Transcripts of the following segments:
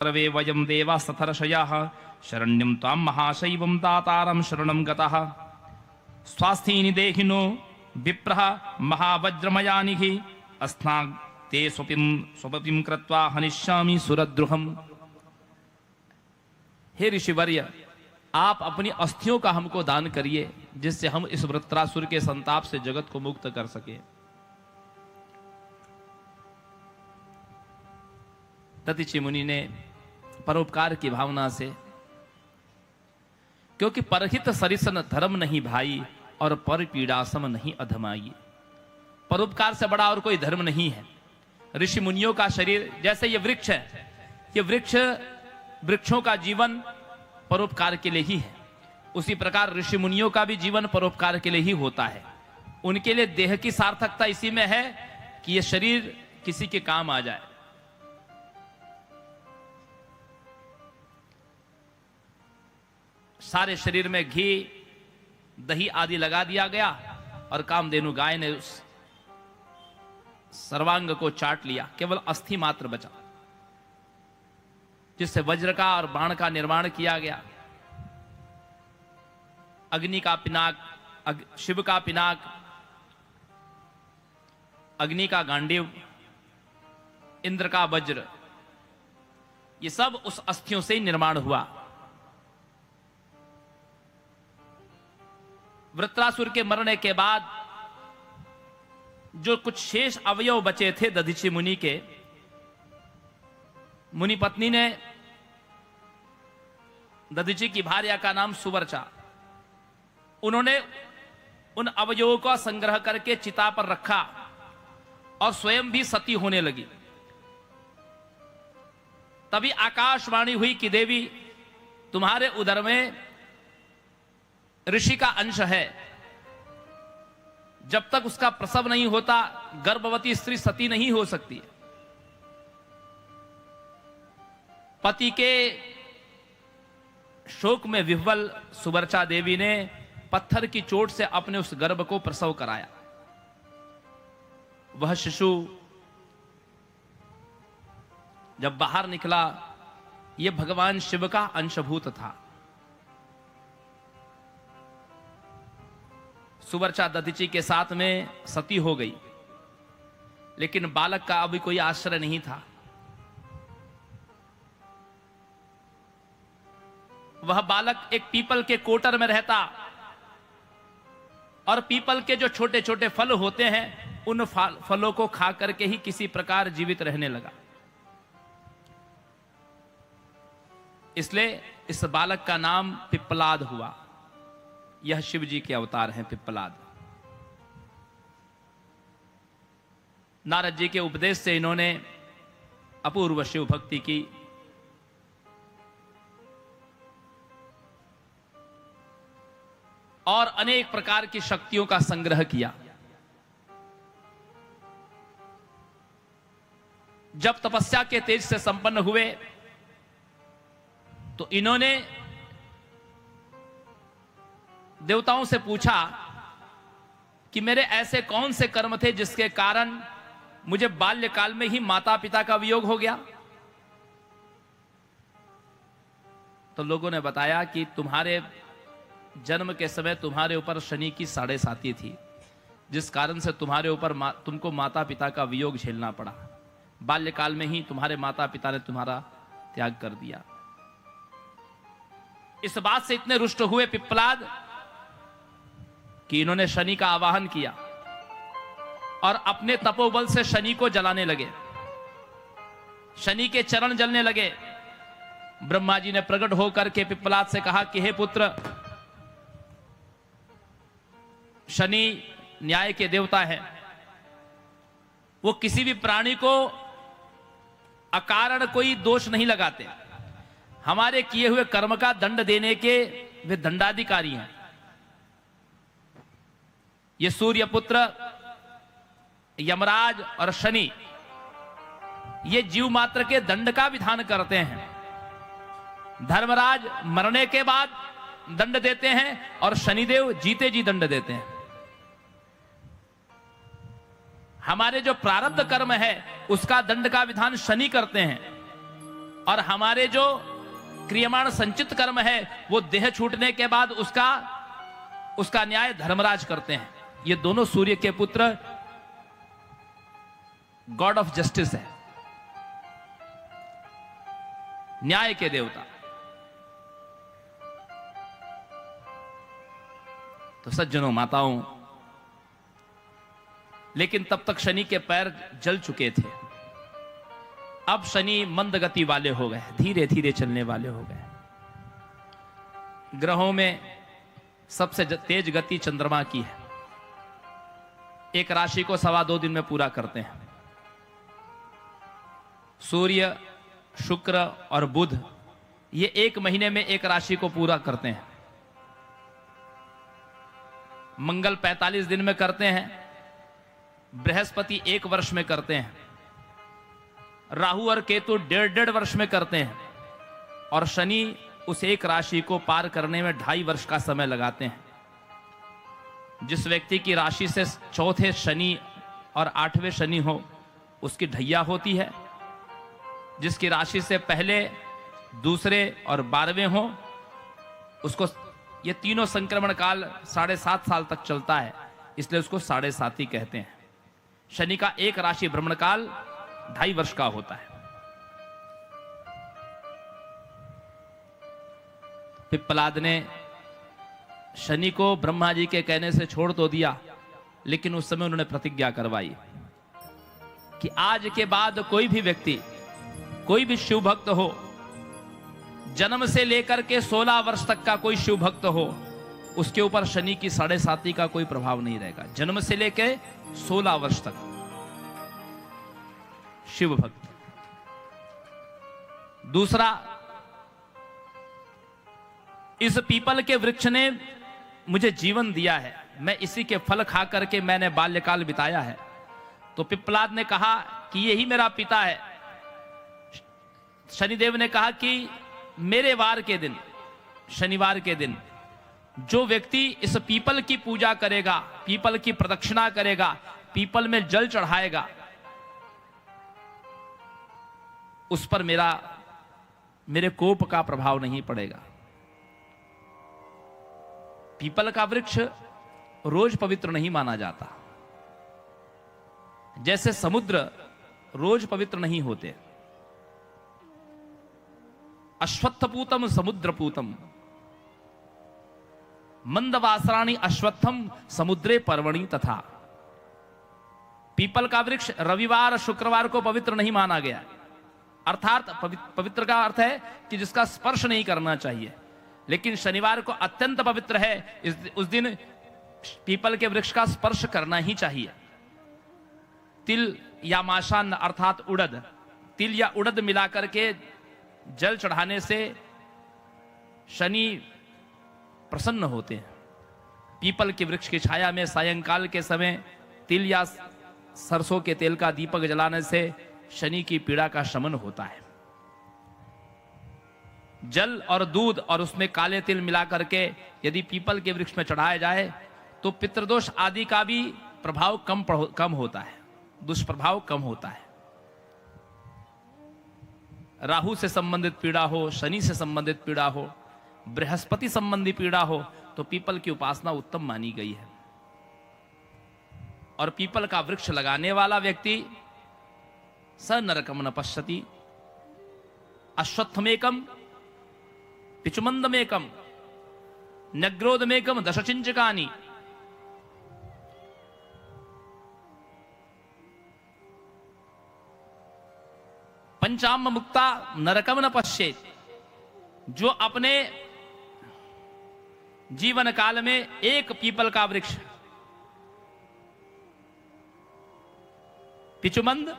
सर्वे वयं देवा सथर्षयः शरण्यं त्वां महाशैवं दातारं शरणं गतः स्वास्थीनि देहिनो विप्रः महावज्रमयानिः अस्नाग् ते स्वपिं कृत्वा हनिष्यामि सुरद्रुहम्। हे ऋषिवर्य, आप अपनी अस्थियों का हमको दान करिए जिससे हम इस वृत्रासुर के संताप से जगत को मुक्त कर सके। दधीचि मुनि ने परोपकार की भावना से, क्योंकि परहित सरिसन धर्म नहीं भाई और पर पीड़ासम नहीं अधमाई। परोपकार से बड़ा और कोई धर्म नहीं है। ऋषि मुनियों का शरीर जैसे ये वृक्ष है, ये वृक्षों का जीवन परोपकार के लिए ही है, उसी प्रकार ऋषि मुनियों का भी जीवन परोपकार के लिए ही होता है। उनके लिए देह की सार्थकता इसी में है कि ये शरीर किसी के काम आ जाए। सारे शरीर में घी दही आदि लगा दिया गया और कामधेनु गाय ने उस सर्वांग को चाट लिया, केवल अस्थि मात्र बचा जिससे वज्र का और बाण का निर्माण किया गया। अग्नि का पिनाक, शिव का पिनाक, अग्नि का गांडीव, इंद्र का वज्र, ये सब उस अस्थियों से ही निर्माण हुआ। वृत्रासुर के मरने के बाद जो कुछ शेष अवयव बचे थे दधीचि मुनि के, मुनि पत्नी ने दधीचि की भार्या का नाम सुवर्चा, उन्होंने उन अवयवों का संग्रह करके चिता पर रखा और स्वयं भी सती होने लगी। तभी आकाशवाणी हुई कि देवी, तुम्हारे उदर में ऋषि का अंश है, जब तक उसका प्रसव नहीं होता गर्भवती स्त्री सती नहीं हो सकती। पति के शोक में विह्वल सुवर्चा देवी ने पत्थर की चोट से अपने उस गर्भ को प्रसव कराया। वह शिशु जब बाहर निकला, यह भगवान शिव का अंशभूत था। सुवर्चा दधीचि के साथ में सती हो गई, लेकिन बालक का अभी कोई आश्रय नहीं था। वह बालक एक पीपल के कोटर में रहता और पीपल के जो छोटे छोटे फल होते हैं उन फलों को खा करके ही किसी प्रकार जीवित रहने लगा। इसलिए इस बालक का नाम पिप्पलाद हुआ। यह शिव जी के अवतार हैं पिप्पलाद। नारद जी के उपदेश से इन्होंने अपूर्व शिव भक्ति की। और अनेक प्रकार की शक्तियों का संग्रह किया। जब तपस्या के तेज से संपन्न हुए तो इन्होंने देवताओं से पूछा कि मेरे ऐसे कौन से कर्म थे जिसके कारण मुझे बाल्यकाल में ही माता पिता का वियोग हो गया। तो लोगों ने बताया कि तुम्हारे जन्म के समय तुम्हारे ऊपर शनि की 7.5 थी, जिस कारण से तुम्हारे ऊपर तुमको माता पिता का वियोग झेलना पड़ा। बाल्यकाल में ही तुम्हारे माता पिता ने तुम्हारा त्याग कर दिया। इस बात से इतने रुष्ट हुए पिप्पलाद कि इन्होंने शनि का आवाहन किया और अपने तपोबल से शनि को जलाने लगे। शनि के चरण जलने लगे। ब्रह्मा जी ने प्रकट होकर के पिप्पलाद से कहा कि हे पुत्र, शनि न्याय के देवता है, वो किसी भी प्राणी को अकारण कोई दोष नहीं लगाते। हमारे किए हुए कर्म का दंड देने के वे दंडाधिकारी हैं। ये सूर्य पुत्र, यमराज और शनि ये जीव मात्र के दंड का विधान करते हैं। धर्मराज मरने के बाद दंड देते हैं और शनिदेव जीते जी दंड देते हैं। हमारे जो प्रारब्ध कर्म है उसका दंड का विधान शनि करते हैं और हमारे जो क्रियमाण संचित कर्म है वो देह छूटने के बाद उसका न्याय धर्मराज करते हैं। ये दोनों सूर्य के पुत्र गॉड ऑफ जस्टिस है, न्याय के देवता। तो सज्जनों माताओं, लेकिन तब तक शनि के पैर जल चुके थे। अब शनि मंद गति वाले हो गए, धीरे धीरे चलने वाले हो गए। ग्रहों में सबसे तेज गति चंद्रमा की है। एक राशि को 2.25 दिन में पूरा करते हैं। सूर्य, शुक्र और बुध ये 1 महीने में एक राशि को पूरा करते हैं। मंगल 45 दिन में करते हैं। बृहस्पति 1 वर्ष में करते हैं। राहु और केतु 1.5 वर्ष में करते हैं। और शनि उस एक राशि को पार करने में 2.5 वर्ष का समय लगाते हैं। जिस व्यक्ति की राशि से चौथे शनि और 8वें शनि हो उसकी ढैया होती है। जिसकी राशि से पहले, दूसरे और 12वें हो उसको, ये तीनों संक्रमण काल 7.5 साल तक चलता है, इसलिए उसको 7.5 कहते हैं। शनि का एक राशि भ्रमण काल 2.5 वर्ष का होता है। पिप्पलाद ने शनि को ब्रह्मा जी के कहने से छोड़ तो दिया, लेकिन उस समय उन्होंने प्रतिज्ञा करवाई कि आज के बाद कोई भी व्यक्ति, कोई भी शिव भक्त हो, जन्म से लेकर के 16 वर्ष तक का कोई शिव भक्त हो, उसके ऊपर शनि की 7.5 का कोई प्रभाव नहीं रहेगा। जन्म से लेकर 16 वर्ष तक शिव भक्त। दूसरा, इस पीपल के वृक्ष ने मुझे जीवन दिया है, मैं इसी के फल खा करके मैंने बाल्यकाल बिताया है। तो पिप्पलाद ने कहा कि यही मेरा पिता है। शनिदेव ने कहा कि मेरे वार के दिन, शनिवार के दिन, जो व्यक्ति इस पीपल की पूजा करेगा, पीपल की प्रदक्षिणा करेगा, पीपल में जल चढ़ाएगा, उस पर मेरे कोप का प्रभाव नहीं पड़ेगा। पीपल का वृक्ष रोज पवित्र नहीं माना जाता, जैसे समुद्र रोज पवित्र नहीं होते। अश्वत्थपूतम समुद्रपूतम मंदवासराणि अश्वत्थम समुद्रे पर्वणि तथा। पीपल का वृक्ष रविवार शुक्रवार को पवित्र नहीं माना गया। अर्थात पवित्र का अर्थ है कि जिसका स्पर्श नहीं करना चाहिए, लेकिन शनिवार को अत्यंत पवित्र है। उस दिन पीपल के वृक्ष का स्पर्श करना ही चाहिए। तिल या माशान अर्थात उड़द, तिल या उड़द मिलाकर के जल चढ़ाने से शनि प्रसन्न होते हैं। पीपल के वृक्ष की छाया में सायंकाल के समय तिल या सरसों के तेल का दीपक जलाने से शनि की पीड़ा का शमन होता है। जल और दूध और उसमें काले तिल मिला करके यदि पीपल के वृक्ष में चढ़ाया जाए तो पितृदोष आदि का भी प्रभाव कम होता है, दुष्प्रभाव कम होता है। राहु से संबंधित पीड़ा हो, शनि से संबंधित पीड़ा हो, बृहस्पति संबंधी पीड़ा हो, तो पीपल की उपासना उत्तम मानी गई है। और पीपल का वृक्ष लगाने वाला व्यक्ति स नरकम न पश्यति, अश्वत्थमेकम पिचुमंदमेकम न्यग्रोधमेकम दशचिंचकानि। पंचाम मुक्ता नरकम न पश्येत। जो अपने जीवन काल में एक पीपल का वृक्ष, पिचुमंद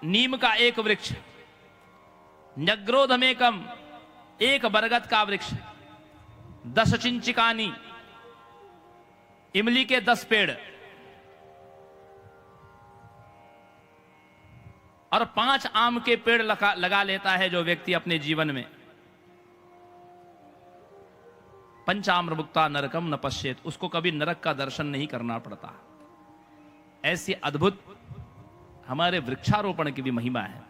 नीम का एक वृक्ष, न्यग्रोधमेकम एक बरगद का वृक्ष, 10 चिंचिकानी इमली के 10 पेड़ और 5 आम के पेड़ लगा लेता है जो व्यक्ति अपने जीवन में, पंचाम्र मुक्ता नरकम न पश्येत, उसको कभी नरक का दर्शन नहीं करना पड़ता। ऐसी अद्भुत हमारे वृक्षारोपण की भी महिमा है।